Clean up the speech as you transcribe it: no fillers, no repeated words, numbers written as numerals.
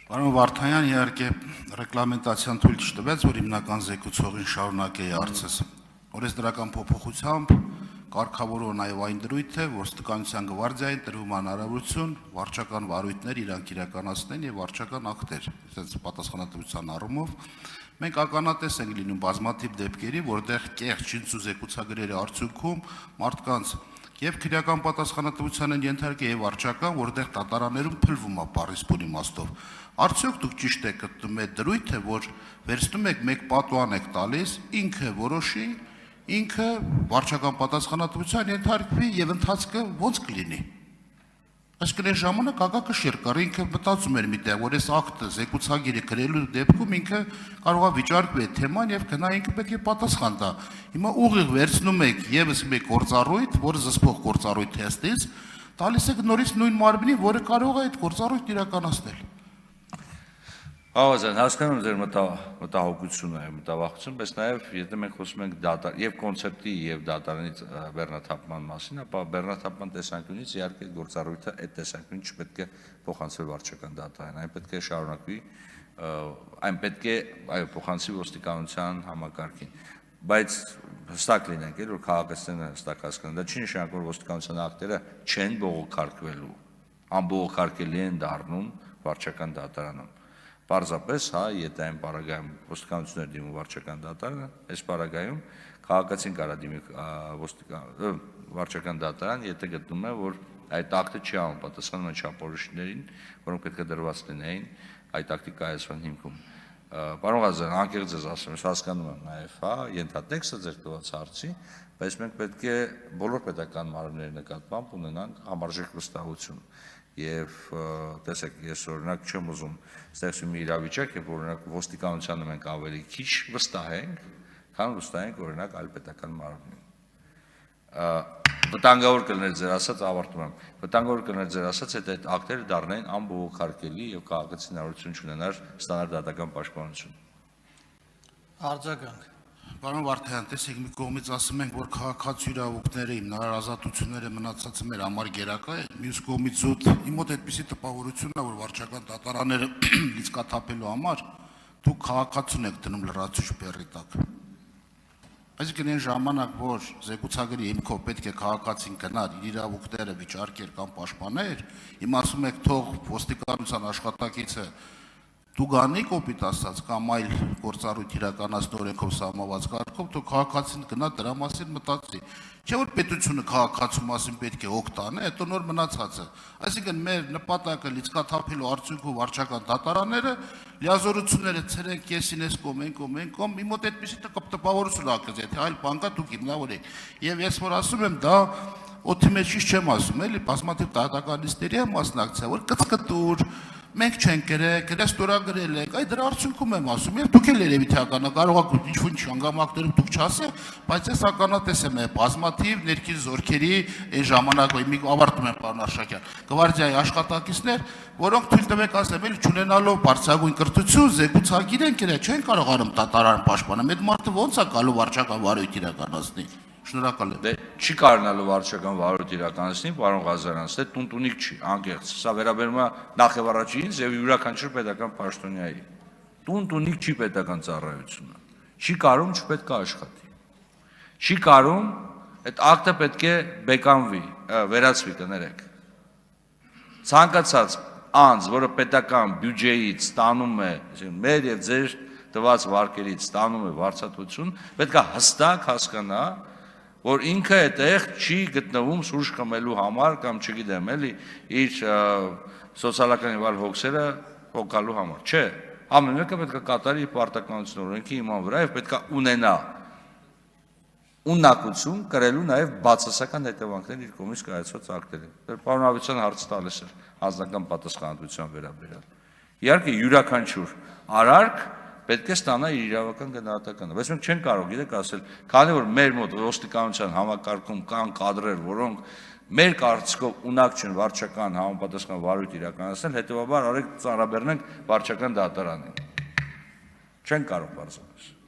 Պարոն Վարդանյան, իհարկե ռեգլամենտացիան թույլ չտվեց, որ հիմնական զեկուցողին շարունակեի հարցս։ Օրենսդրական փոփոխությամբ կարգավորող նաև այն դրույթ է, որ Ոստիկանության գվարդիային տրվում հնարավորություն վարչական վարույթներ իրանք իրականացնեն եւ վարչական ակտեր, այսպես պատասխանատվության առումով մենք ականատես ենք լինում բազմաթիվ դեպքերի, որտեղ կեղծ զեկուցագրերի արդյունքում մարդկանց եւ քրեական պատասխանատվության են ենթարկել եւ վարչական, որտեղ դատարաններում փլվում է բառիսպոր իմաստով։ Արդյոք դուք ճիշտ եք գտնում այդ դրույթը, որ վերցնում եք մեկ պատուհան եք տալիս, ինքը որոշի, ինքը վարչական պատասխանատվության ենթարկվի եւ ընթացքը ո՞նց կլինի։ Այսինքն այս ժամանակ ակակշիռ կար, ինքը մտածում էր միտեղ, որ այս ակտը զեկուցագիրը գրելու դեպքում ինքը կարող է վիճարկվի այդ թեման եւ գնա ինքը պետք է պատասխան տա։ Հիմա ուղիղ վերցնում եք եւս մեկ գործառույթ, որը զսպող գործառույթ է ըստից, տալիս եք նորից նույն մարմնին, որը կարող է այդ գործառույթն իրականացնել։ Ահազան, հասկանում ձեր մտահոգությունը եւ մտավախությունը, բայց նաեւ եթե մենք խոսում ենք եւ կոնցեպտի եւ դատարանի բեռնաթափման մասին, ապա բեռնաթափման տեսանկյունից իհարկե գործառույթը այդ տեսանկյունից չպետք է փոխանցվի վարչական դատարան, այն պետք է շարունակվի, այն պետք է փոխանցվի ոստիկանության համակարգին, բայց հստակ լինենք, որ քաղաքացիները հստակ հասկանան, դա չի նշանակում, որ ոստիկանության ակտերը չեն բողոքարկվելու, անբողոքարկելի են դառնում վարչական դատարանում։ Պարզապես, եթե այն պարագայում ոստիկանություններ դիմում վարչական դատարանը, այս պարագայում քաղաքացին կարա դիմի վարչական դատարան, եթե գտնում է, որ այդ ակտը չի համապատասխանում այն չափորոշիչներին, որոնք պետք է դրված լինեին այդ ակտի կայացման հիմքում։ Պարոն Ղազարյան, անկեղծ ես ասում, ես հասկանում եմ նաև, ենթատեքստը ձեր տված հարցի, բայց մենք պետք է բոլոր պետական մարմինների նկատմամբ ունենանք համարժեք վստահություն։ Եվ տեսեք, ես օրինակ չեմ ուզում ստեղծում մի իրավիճակ, երբ օրինակ ոստիկանությանը մենք ավելի քիչ վստահ ենք, քան վստահ ենք օրինակ այլ պետական մարմնին։ Վտանգավոր կլներ ձեր ասած, ավարտում եմ, վտանգավոր կլներ ձեր ասած, այդ ակտերը դառնային անբողոքարկելի եւ քաղաքացին հնարավորություն չունենար ստանալ դատական պաշտպանություն։ Արձագանք։ Պարոն Վարդանյան, տեսեք, մի կողմից ասում ենք, որ քաղաքացու իրավունքները, հիմնարար ազատությունները մնացածը մեր համար գերակա է, մյուս կողմից իմ մոտ այդպիսի տպավորությունն է, որ վարչական դատարանները լիցքաթափելու համար դուք քաղաքացուն եք դնում լրացուցիչ բեռի տակ։ Այսինքն այն ժամանակ, որ զեկուցագրի հիմքով պետք է քաղաքացին գնար իր իրավունքները վիճարկեր կամ պաշտպաներ, իմ ասում եք թող ոստիկանության աշխատակիցը Դուգանի կոպիտ ասած կամ այլ գործառույթ իրականացնող օրենքով սահմանված կարգով դու քաղաքացին գնա դրա մասին մտածի։ Չէ՞ որ պետությունը քաղաքացու մասին պետք է հոգ տանի, հետո նոր մնացածը։ Այսինքն մեր նպատակը լիցքաթափելու արդյունքում վարչական դատարանները լիազորությունները ցրեն կեսին էս կոմ, իմ մոտ այդպեսի տպավորություն ակած, եթե այլ բան կա դուք հիմնավորեք։ Եվ ես որ ասում եմ դա օդի մեջ չեմ ասում, էլի բազմաթիվ դատականիստերի եմ մասնակցել, որ կծկտուր մենք չենք գրել, ստորագրել եք, այդ դրա արդյունքում եմ ասում, եւ դուք էլ երևի թե կարող եք ինչ-որ հանգամանքներում դուք չասեք, բայց ես ականատես եմ բազմաթիվ ներքին զորքերի այն ժամանակվա մի ավարտում եմ պարոն Արշակյան, գվարդիայի աշխատակիցներ, որոնք թույլ տվեք ասեմ, էլ չունենալով բարձրագույն կրթություն, զեկուցագիր են գրել, չեն կարողանում դատարան պաշտպանել, այդ մարդը ո՞նց է գալու վարչական վարույթ իրականացնի։ Շնորհակալ եմ։ Դե չի կարողանալու վարչական վարույթ իրականացնի, պարոն Ղազարյան, դե տունտունիկ չի, անկեղծ։ Սա վերաբերում է նախ եւ առաջ ինձ եւ յուրաքանչյուր պետական պաշտոնյայի։ Տունտունիկ չի պետական ծառայությունը։ Չի կարում, չպետք է աշխատի։ Չի կարում, այդ ակտը պետք է բեկանվի, վերացվի, կներեք։ Ցանկացած անձ, որը պետական բյուջեից ստանում է, մեր եւ ձեր տված վարկերից ստանում է վարձատրություն, պետք է հստակ հասկանա, որ ինքը այդտեղ չի գտնվում սուրճ խմելու համար կամ չգիտեմ էլի իր սոցիալական եւ այլ հոգսերը հոգալու համար։ Չէ, ամեն մեկը պետք է կատարի պարտականությունը օրենքի հիման վրա եւ պետք է ունենա ունակություն կրելու նաեւ բացասական հետևանքներ իր կողմից կայացված ակտերի։ Պարոն Ավետիսյան հարց տալիս էր անձնական պատասխանատվության վերաբերյալ։ Իհարկե յուրաքանչյուր արարք պետք է ստանա իր իրավական գնահատականը, բայց մենք չենք կարող, գիտեք, ասել, քանի որ մեր մոտ ոստիկանության համակարգում կան կադրեր, որոնք մեր կարծիքով ունակ չեն վարչական համապատասխան վարույթ իրականացնել, հետեւաբար արեք ծառաբեռնենք վարչական դատարանին։ Չենք կարող բարձրացնել։